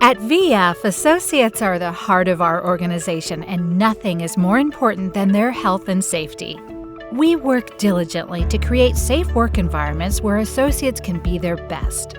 At VF, associates are the heart of our organization, and nothing is more important than their health and safety. We work diligently to create safe work environments where associates can be their best.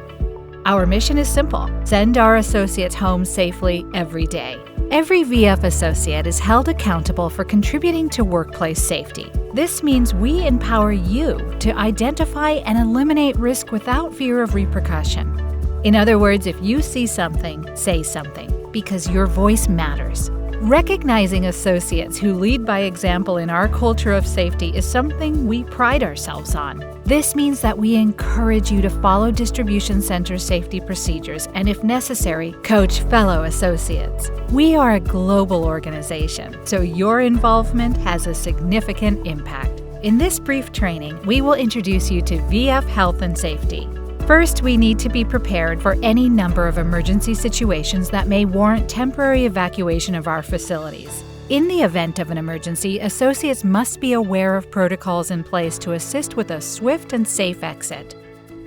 Our mission is simple: send our associates home safely every day. Every VF associate is held accountable for contributing to workplace safety. This means we empower you to identify and eliminate risk without fear of repercussion. In other words, if you see something, say something, because your voice matters. Recognizing associates who lead by example in our culture of safety is something we pride ourselves on. This means that we encourage you to follow distribution center safety procedures and, if necessary, coach fellow associates. We are a global organization, so your involvement has a significant impact. In this brief training, we will introduce you to VF Health and Safety. First, we need to be prepared for any number of emergency situations that may warrant temporary evacuation of our facilities. In the event of an emergency, associates must be aware of protocols in place to assist with a swift and safe exit.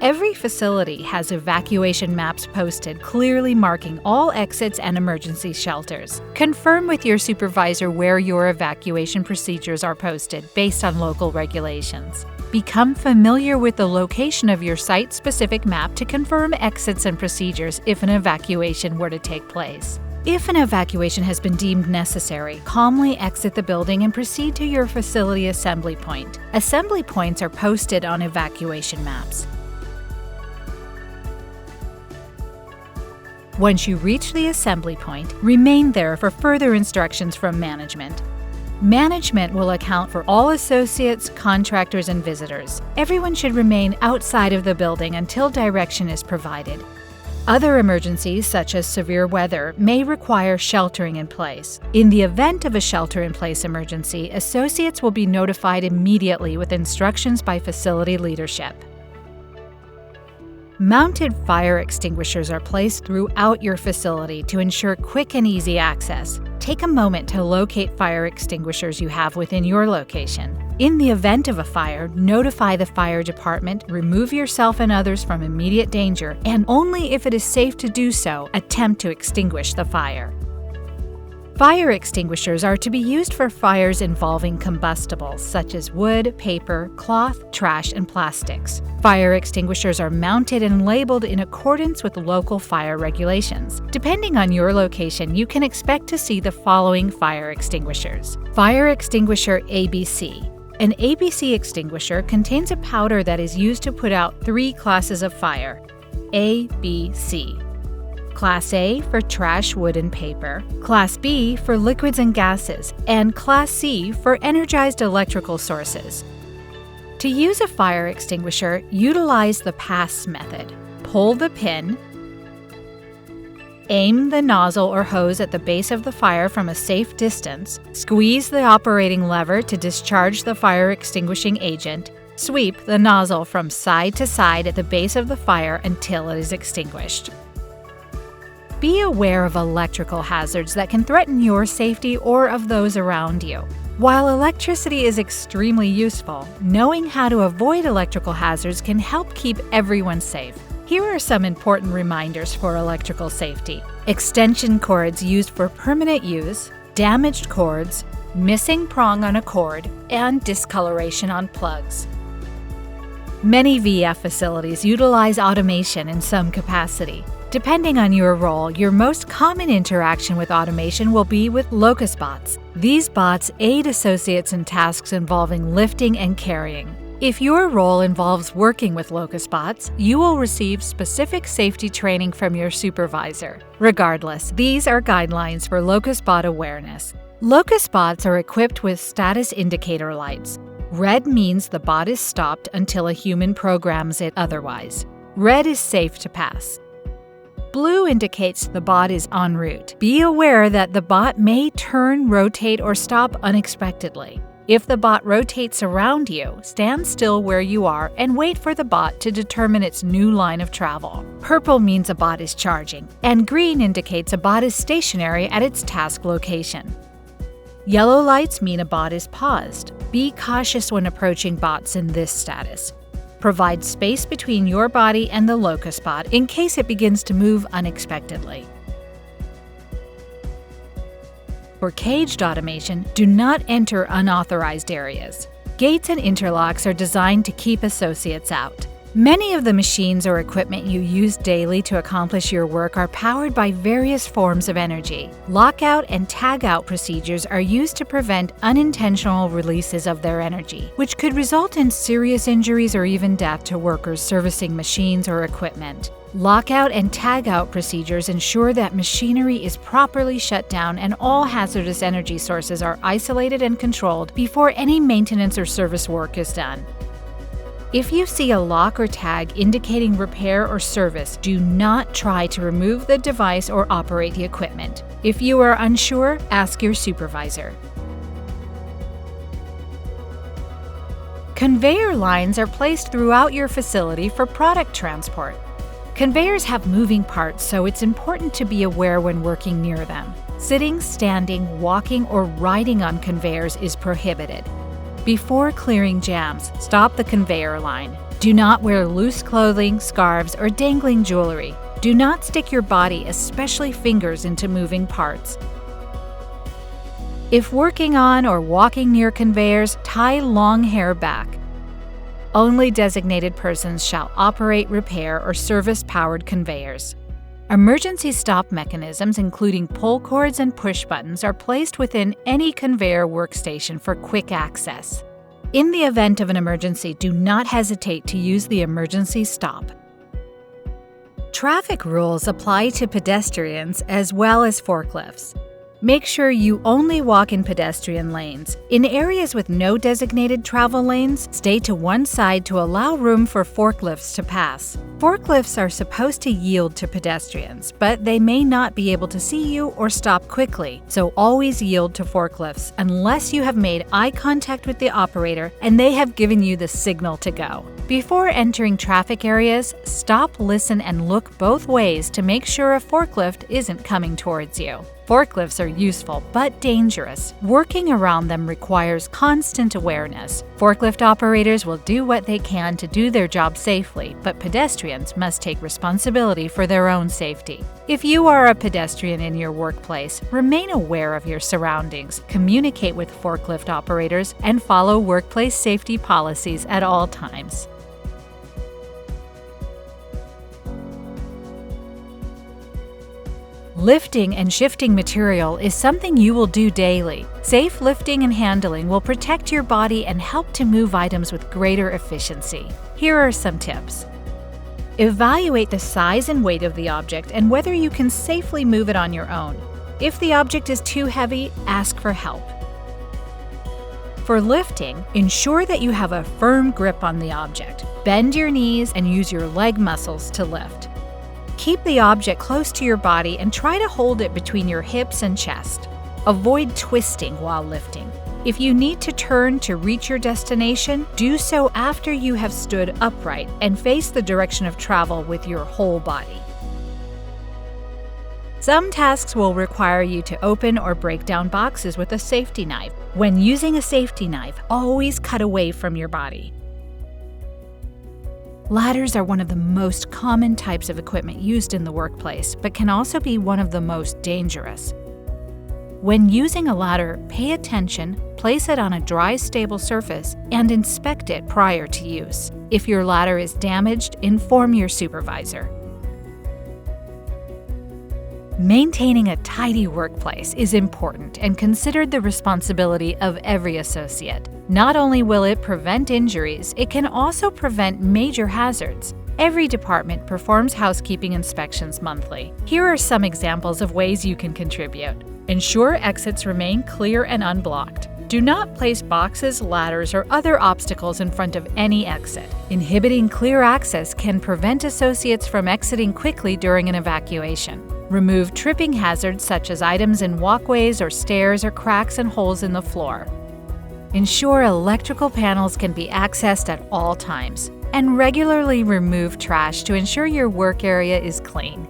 Every facility has evacuation maps posted, clearly marking all exits and emergency shelters. Confirm with your supervisor where your evacuation procedures are posted based on local regulations. Become familiar with the location of your site-specific map to confirm exits and procedures if an evacuation were to take place. If an evacuation has been deemed necessary, calmly exit the building and proceed to your facility assembly point. Assembly points are posted on evacuation maps. Once you reach the assembly point, remain there for further instructions from management. Management will account for all associates, contractors, and visitors. Everyone should remain outside of the building until direction is provided. Other emergencies, such as severe weather, may require sheltering in place. In the event of a shelter-in-place emergency, associates will be notified immediately with instructions by facility leadership. Mounted fire extinguishers are placed throughout your facility to ensure quick and easy access. Take a moment to locate fire extinguishers you have within your location. In the event of a fire, notify the fire department, remove yourself and others from immediate danger, and only if it is safe to do so, attempt to extinguish the fire. Fire extinguishers are to be used for fires involving combustibles such as wood, paper, cloth, trash, and plastics. Fire extinguishers are mounted and labeled in accordance with local fire regulations. Depending on your location, you can expect to see the following fire extinguishers. Fire extinguisher ABC. An ABC extinguisher contains a powder that is used to put out 3 classes of fire: A, B, C. Class A for trash, wood, and paper, Class B for liquids and gases, and Class C for energized electrical sources. To use a fire extinguisher, utilize the pass method. Pull the pin, aim the nozzle or hose at the base of the fire from a safe distance, squeeze the operating lever to discharge the fire extinguishing agent, sweep the nozzle from side to side at the base of the fire until it is extinguished. Be aware of electrical hazards that can threaten your safety or of those around you. While electricity is extremely useful, knowing how to avoid electrical hazards can help keep everyone safe. Here are some important reminders for electrical safety: extension cords used for permanent use, damaged cords, missing prong on a cord, and discoloration on plugs. Many VF facilities utilize automation in some capacity. Depending on your role, your most common interaction with automation will be with locust bots. These bots aid associates in tasks involving lifting and carrying. If your role involves working with locust bots, you will receive specific safety training from your supervisor. Regardless, these are guidelines for locust bot awareness. Locust bots are equipped with status indicator lights. Red means the bot is stopped until a human programs it otherwise. Red is safe to pass. Blue indicates the bot is en route. Be aware that the bot may turn, rotate, or stop unexpectedly. If the bot rotates around you, stand still where you are and wait for the bot to determine its new line of travel. Purple means a bot is charging, and green indicates a bot is stationary at its task location. Yellow lights mean a bot is paused. Be cautious when approaching bots in this status. Provide space between your body and the locust bot in case it begins to move unexpectedly. For caged automation, do not enter unauthorized areas. Gates and interlocks are designed to keep associates out. Many of the machines or equipment you use daily to accomplish your work are powered by various forms of energy. Lockout and tagout procedures are used to prevent unintentional releases of their energy, which could result in serious injuries or even death to workers servicing machines or equipment. Lockout and tagout procedures ensure that machinery is properly shut down and all hazardous energy sources are isolated and controlled before any maintenance or service work is done. If you see a lock or tag indicating repair or service, do not try to remove the device or operate the equipment. If you are unsure, ask your supervisor. Conveyor lines are placed throughout your facility for product transport. Conveyors have moving parts, so it's important to be aware when working near them. Sitting, standing, walking, or riding on conveyors is prohibited. Before clearing jams, stop the conveyor line. Do not wear loose clothing, scarves, or dangling jewelry. Do not stick your body, especially fingers, into moving parts. If working on or walking near conveyors, tie long hair back. Only designated persons shall operate, repair, or service-powered conveyors. Emergency stop mechanisms, including pull cords and push buttons, are placed within any conveyor workstation for quick access. In the event of an emergency, do not hesitate to use the emergency stop. Traffic rules apply to pedestrians as well as forklifts. Make sure you only walk in pedestrian lanes. In areas with no designated travel lanes, stay to one side to allow room for forklifts to pass. Forklifts are supposed to yield to pedestrians, but they may not be able to see you or stop quickly, so always yield to forklifts unless you have made eye contact with the operator and they have given you the signal to go. Before entering traffic areas, stop, listen, and look both ways to make sure a forklift isn't coming towards you. Forklifts are useful but dangerous. Working around them requires constant awareness. Forklift operators will do what they can to do their job safely, but pedestrians must take responsibility for their own safety. If you are a pedestrian in your workplace, remain aware of your surroundings, communicate with forklift operators, and follow workplace safety policies at all times. Lifting and shifting material is something you will do daily. Safe lifting and handling will protect your body and help to move items with greater efficiency. Here are some tips. Evaluate the size and weight of the object and whether you can safely move it on your own. If the object is too heavy, ask for help. For lifting, ensure that you have a firm grip on the object. Bend your knees and use your leg muscles to lift. Keep the object close to your body and try to hold it between your hips and chest. Avoid twisting while lifting. If you need to turn to reach your destination, do so after you have stood upright and face the direction of travel with your whole body. Some tasks will require you to open or break down boxes with a safety knife. When using a safety knife, always cut away from your body. Ladders are one of the most common types of equipment used in the workplace, but can also be one of the most dangerous. When using a ladder, pay attention, place it on a dry, stable surface, and inspect it prior to use. If your ladder is damaged, inform your supervisor. Maintaining a tidy workplace is important and considered the responsibility of every associate. Not only will it prevent injuries, it can also prevent major hazards. Every department performs housekeeping inspections monthly. Here are some examples of ways you can contribute. Ensure exits remain clear and unblocked. Do not place boxes, ladders, or other obstacles in front of any exit. Inhibiting clear access can prevent associates from exiting quickly during an evacuation. Remove tripping hazards such as items in walkways or stairs or cracks and holes in the floor. Ensure electrical panels can be accessed at all times. And regularly remove trash to ensure your work area is clean.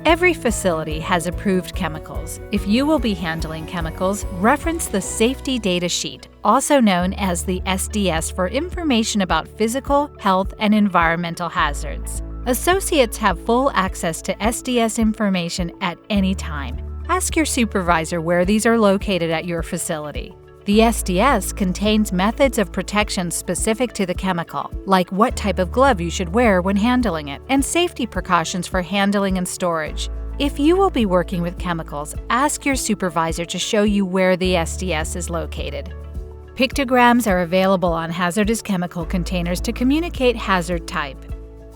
Every facility has approved chemicals. If you will be handling chemicals, reference the Safety Data Sheet, also known as the SDS, for information about physical, health, and environmental hazards. Associates have full access to SDS information at any time. Ask your supervisor where these are located at your facility. The SDS contains methods of protection specific to the chemical, like what type of glove you should wear when handling it, and safety precautions for handling and storage. If you will be working with chemicals, ask your supervisor to show you where the SDS is located. Pictograms are available on hazardous chemical containers to communicate hazard type.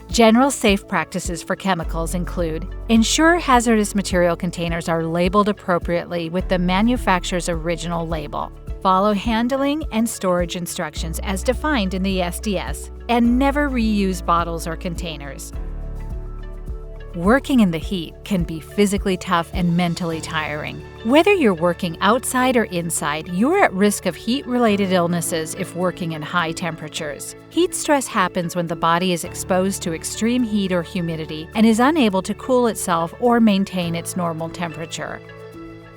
General safe practices for chemicals include: ensure hazardous material containers are labeled appropriately with the manufacturer's original label. Follow handling and storage instructions as defined in the SDS, and never reuse bottles or containers. Working in the heat can be physically tough and mentally tiring. Whether you're working outside or inside, you're at risk of heat-related illnesses if working in high temperatures. Heat stress happens when the body is exposed to extreme heat or humidity and is unable to cool itself or maintain its normal temperature.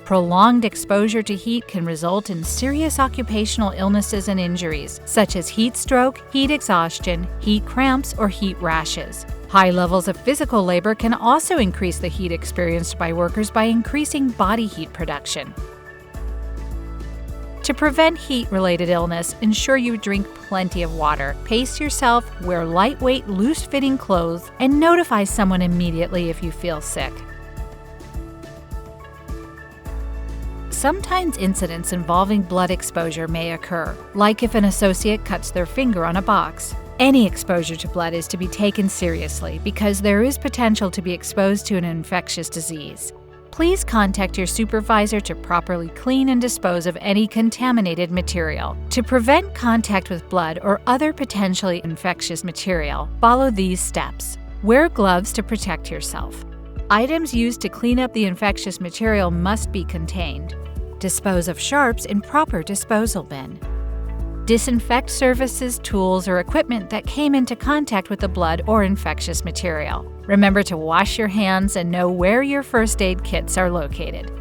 Prolonged exposure to heat can result in serious occupational illnesses and injuries, such as heat stroke, heat exhaustion, heat cramps, or heat rashes. High levels of physical labor can also increase the heat experienced by workers by increasing body heat production. To prevent heat-related illness, ensure you drink plenty of water, pace yourself, wear lightweight, loose-fitting clothes, and notify someone immediately if you feel sick. Sometimes incidents involving blood exposure may occur, like if an associate cuts their finger on a box. Any exposure to blood is to be taken seriously because there is potential to be exposed to an infectious disease. Please contact your supervisor to properly clean and dispose of any contaminated material. To prevent contact with blood or other potentially infectious material, follow these steps. Wear gloves to protect yourself. Items used to clean up the infectious material must be contained. Dispose of sharps in proper disposal bin. Disinfect surfaces, tools, or equipment that came into contact with the blood or infectious material. Remember to wash your hands and know where your first aid kits are located.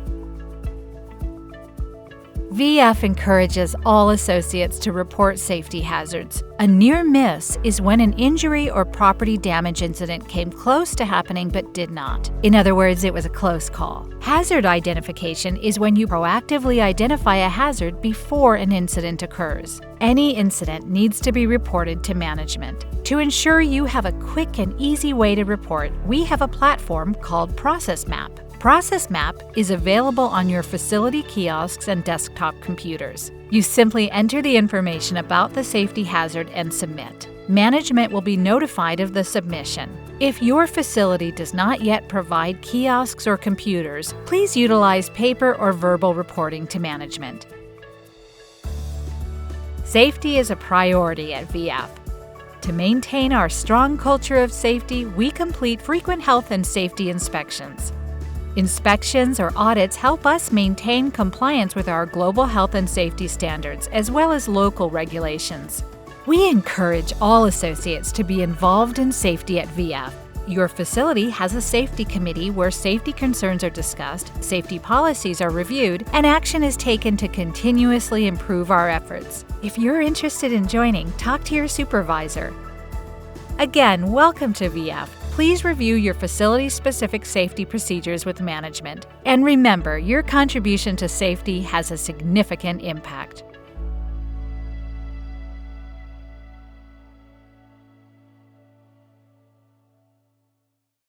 VF encourages all associates to report safety hazards. A near miss is when an injury or property damage incident came close to happening but did not. In other words, it was a close call. Hazard identification is when you proactively identify a hazard before an incident occurs. Any incident needs to be reported to management. To ensure you have a quick and easy way to report, we have a platform called Process Map. Process Map is available on your facility kiosks and desktop computers. You simply enter the information about the safety hazard and submit. Management will be notified of the submission. If your facility does not yet provide kiosks or computers, please utilize paper or verbal reporting to management. Safety is a priority at VF. To maintain our strong culture of safety, we complete frequent health and safety inspections. Inspections or audits help us maintain compliance with our global health and safety standards as well as local regulations. We encourage all associates to be involved in safety at VF. Your facility has a safety committee where safety concerns are discussed, safety policies are reviewed, and action is taken to continuously improve our efforts. If you're interested in joining, talk to your supervisor. Again, welcome to VF. Please review your facility-specific safety procedures with management. And remember, your contribution to safety has a significant impact.